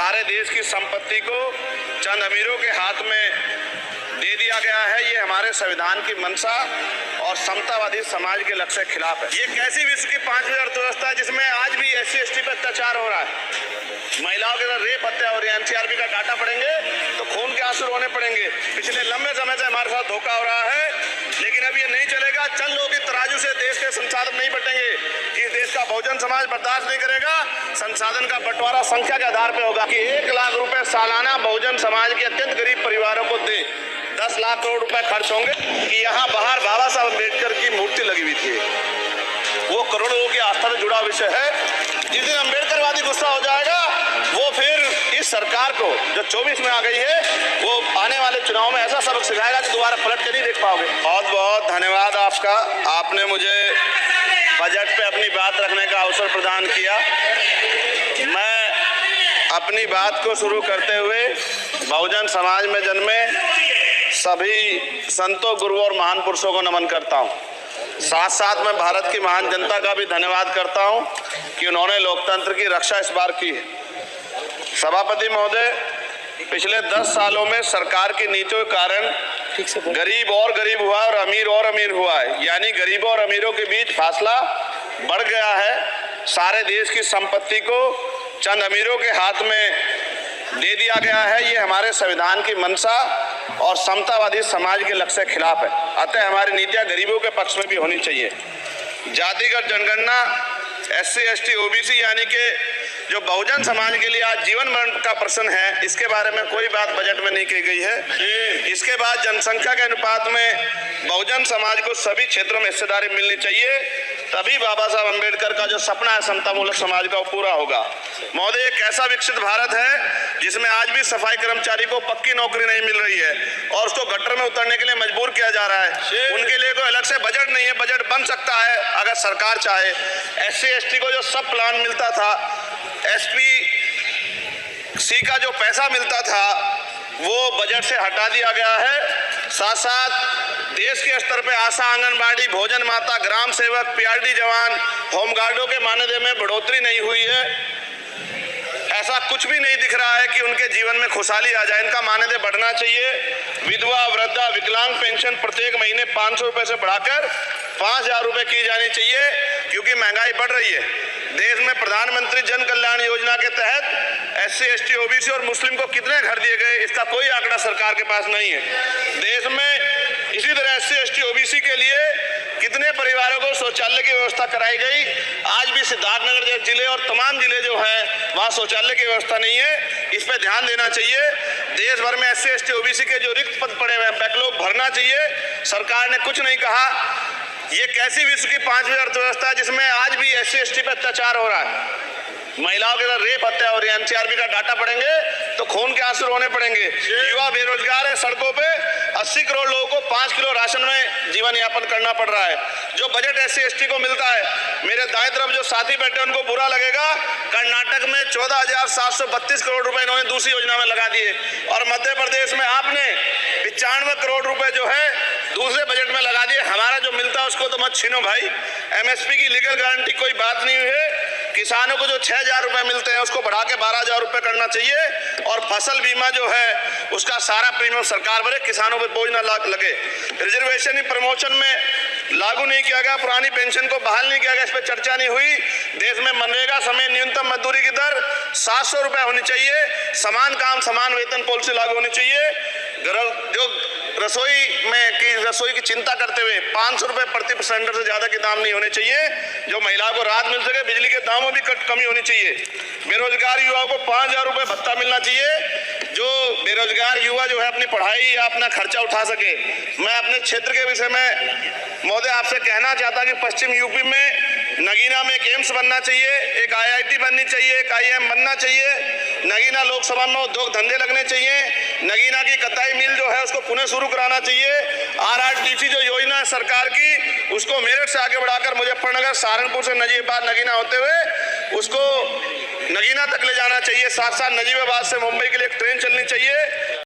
सारे देश की संपत्ति को चंद अमीरों के हाथ में दे दिया गया है। ये हमारे संविधान की मंशा और समतावादी समाज के लक्ष्य के खिलाफ है। ये कैसी विश्व की 5वीं अर्थव्यवस्था है जिसमें आज भी SC ST पर अत्याचार हो रहा है, महिलाओं के साथ रेप हत्या हो रही है। NCRB का डाटा पढ़ेंगे तो खून के आंसू रोने पड़ेंगे। पिछले लंबे समय से हमारे साथ धोखा हो रहा है, लेकिन अब ये नहीं चलेगा। चंद लोगों की तराजू से देश के संसाधन नहीं बटेंगे। इस देश का बहुजन समाज बर्दाश्त नहीं करेगा। संसाधन का बंटवारा संख्या के आधार पर होगा कि 1 लाख रुपए सालाना बहुजन समाज के अत्यंत गरीब परिवारों को दे। 10 लाख करोड़ रुपए खर्च होंगे कि यहाँ बाहर बाबा साहब अम्बेडकर की मूर्ति लगी हुई थी। वो करोड़ों लोगों की आस्था से जुड़ा विषय है। जिस दिन अम्बेडकरवादी गुस्सा हो जाएगा, वो फिर इस सरकार को जो 24 में आ गई है, वो आने वाले चुनाव में ऐसा सबक सिखाएगा कि दोबारा पलट के नहीं देख पाओगे। बहुत बहुत धन्यवाद आपका। आपने मुझे बजट पे अपनी बात रखने का अवसर प्रदान किया। मैं अपनी बात को शुरू करते हुए बहुजन समाज में जन्मे सभी संतों, गुरुओं और महान पुरुषों को नमन करता हूँ। साथ साथ मैं भारत की महान जनता का भी धन्यवाद करता हूँ कि उन्होंने लोकतंत्र की रक्षा इस बार की है। सभापति महोदय, पिछले 10 सालों में सरकार की नीतियों के कारण गरीब और गरीब हुआ और अमीर हुआ है, यानी गरीबों और अमीरों के बीच फासला बढ़ गया है। सारे देश की संपत्ति को चंद अमीरों के हाथ में दे दिया गया है। ये हमारे संविधान की मंशा और समतावादी समाज के लक्ष्य के खिलाफ है। अतः हमारी नीतियां गरीबों के पक्ष में भी होनी चाहिए। जातिगत जनगणना, SC ST OBC यानी कि जो बहुजन समाज के लिए आज जीवन मरण का प्रश्न है, इसके बारे में कोई बात बजट में नहीं की गई है। इसके बाद जनसंख्या के अनुपात में बहुजन समाज को सभी क्षेत्रों में हिस्सेदारी मिलनी चाहिए, तभी बाबा साहब अम्बेडकर का जो सपना है समतामूलक समाज का, वो पूरा होगा। महोदय, एक ऐसा विकसित भारत है जिसमें आज भी सफाई कर्मचारी को पक्की नौकरी नहीं मिल रही है और उसको गटर में उतरने के लिए मजबूर किया जा रहा है। उनके लिए कोई अलग से बजट नहीं है। बजट बन सकता है अगर सरकार चाहे। SC ST को जो सब प्लान मिलता था, SPC का जो पैसा मिलता था, वो बजट से हटा दिया गया है। साथ साथ देश के स्तर पे आशा, आंगनबाड़ी, भोजन माता, ग्राम सेवक, PRD जवान, होमगार्डों के मानदेय में बढ़ोतरी नहीं हुई है। ऐसा कुछ भी नहीं दिख रहा है कि उनके जीवन में खुशहाली आ जाए। इनका मानदेय बढ़ना चाहिए। विधवा, वृद्धा, विकलांग पेंशन प्रत्येक महीने 500 रुपए से बढ़ाकर 5000 रुपए की जानी चाहिए, क्योंकि महंगाई बढ़ रही है। देश में प्रधानमंत्री जन कल्याण योजना के तहत SC ST OBC और मुस्लिम को कितने घर दिए गए, इसका कोई आंकड़ा सरकार के पास नहीं है। देश में इसी तरह SC ST OBC के लिए कितने परिवारों को शौचालय की व्यवस्था कराई गई। आज भी सिद्धार्थनगर जैसे जिले और तमाम जिले जो हैं, वहाँ शौचालय की व्यवस्था नहीं है। इस पर ध्यान देना चाहिए। देश भर में SC ST OBC के जो रिक्त पद पड़े हुए हैं, बैकलॉग भरना चाहिए। सरकार ने कुछ नहीं कहा। ये कैसी विश्व की 5वीं अर्थव्यवस्था है जिसमें आज भी SC ST पर अत्याचार हो रहा है, महिलाओं के साथ रेप हत्या हो रही है। NCRB का डाटा पढ़ेंगे तो खून के आंसू रोने पड़ेंगे। युवा बेरोजगार है, सड़कों पे 80 करोड़ लोगों को 5 किलो राशन में जीवन यापन करना पड़ रहा है। जो बजट SC ST को मिलता है, मेरे दाएं तरफ जो साथी बैठे उनको बुरा लगेगा, कर्नाटक में 14,732 करोड़ रुपए इन्होंने दूसरी योजना में लगा दिए और मध्य प्रदेश में आपने 95 करोड़ रुपए जो है दूसरे बजट में लगा दिए। हमारा जो मिलता है उसको तो मत छीनो भाई। MSP की लीगल गारंटी कोई बात नहीं हुई है। किसानों को जो 6,000 रुपए मिलते हैं उसको बढ़ा के 12,000 रुपए करना चाहिए और फसल बीमा जो है उसका सारा प्रीमियम सरकार भरे, किसानों पर बोझ ना लगे। रिजर्वेशन ही प्रमोशन में लागू नहीं किया गया, पुरानी पेंशन को बहाल नहीं किया गया, इस पर चर्चा नहीं हुई। देश में मनरेगा समय न्यूनतम मजदूरी की दर 700 रुपए होनी चाहिए। समान काम समान वेतन पॉलिसी लागू होनी चाहिए। जो रसोई की चिंता करते हुए 500 रुपए प्रति सिलेंडर से ज्यादा के दाम नहीं होने चाहिए, जो महिलाओं को राहत मिल सके। बिजली के दामों में भी कमी होनी चाहिए। बेरोजगार युवाओं को 5,000 रुपए भत्ता मिलना चाहिए, जो बेरोजगार युवा जो है अपनी पढ़ाई या अपना खर्चा उठा सके। मैं अपने क्षेत्र के विषय में महोदय आपसे कहना चाहता कि पश्चिम यूपी में नगीना में एक एम्स बनना चाहिए, एक IIT बननी चाहिए, एक IIM बनना चाहिए। नगीना लोकसभा में उद्योग धंधे लगने चाहिए। नगीना की कताई मिल जो है उसको पुनः शुरू कराना चाहिए। RRTC जो योजना है सरकार की, उसको मेरठ से आगे बढ़ाकर मुजफ्फरनगर, सहारनपुर से नजीबाबाद नगीना होते हुए उसको नगीना तक ले जाना चाहिए। साथ साथ नजीबाबाद से मुंबई के लिए एक ट्रेन चलनी चाहिए।